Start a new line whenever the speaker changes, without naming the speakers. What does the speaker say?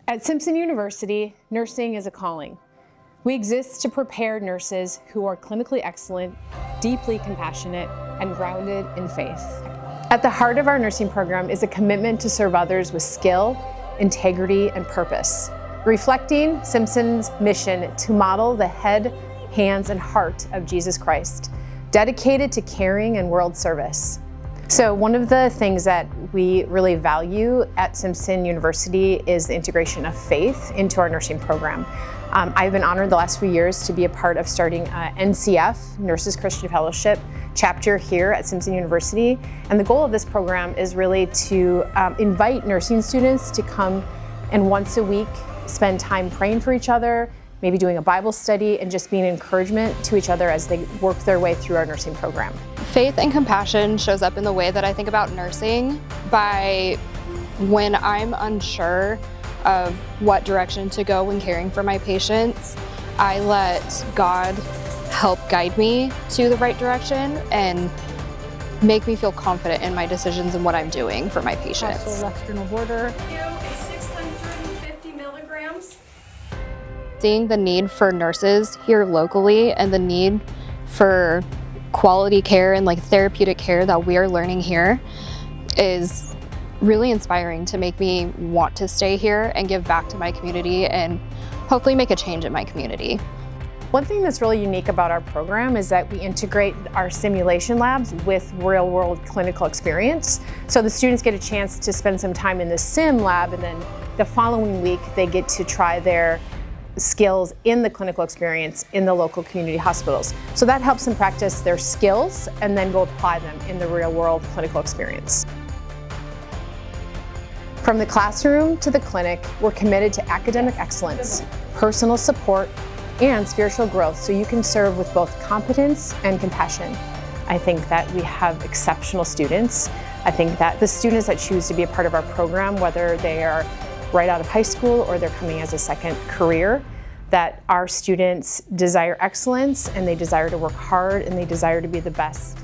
At Simpson University, nursing is a calling. We exist to prepare nurses who are clinically excellent, deeply compassionate, and grounded in faith. At the heart of our nursing program is a commitment to serve others with skill, integrity, and purpose, reflecting Simpson's mission to model the head, hands, and heart of Jesus Christ, dedicated to caring and world service. So one of the things that we really value at Simpson University is the integration of faith into our nursing program. I've been honored the last few years to be a part of starting NCF, Nurses Christian Fellowship chapter here at Simpson University. And the goal of this program is really to invite nursing students to come and once a week spend time praying for each other, maybe doing a Bible study, and just being an encouragement to each other as they work their way through our nursing program.
Faith and compassion shows up in the way that I think about nursing by when I'm unsure of what direction to go when caring for my patients, I let God help guide me to the right direction and make me feel confident in my decisions and what I'm doing for my patients.
Also, left sternal border.
Is 650 milligrams.
Seeing the need for nurses here locally and the need for quality care and therapeutic care that we are learning here is really inspiring to make me want to stay here and give back to my community and hopefully make a change in my community.
One thing that's really unique about our program is that we integrate our simulation labs with real-world clinical experience. So the students get a chance to spend some time in the sim lab, and then the following week they get to try their skills in the clinical experience in the local community hospitals. So that helps them practice their skills and then go apply them in the real-world clinical experience. From the classroom to the clinic, we're committed to academic excellence, personal support, and spiritual growth so you can serve with both competence and compassion. I think that we have exceptional students. I think that the students that choose to be a part of our program, whether they are right out of high school or they're coming as a second career, that our students desire excellence and they desire to work hard and they desire to be the best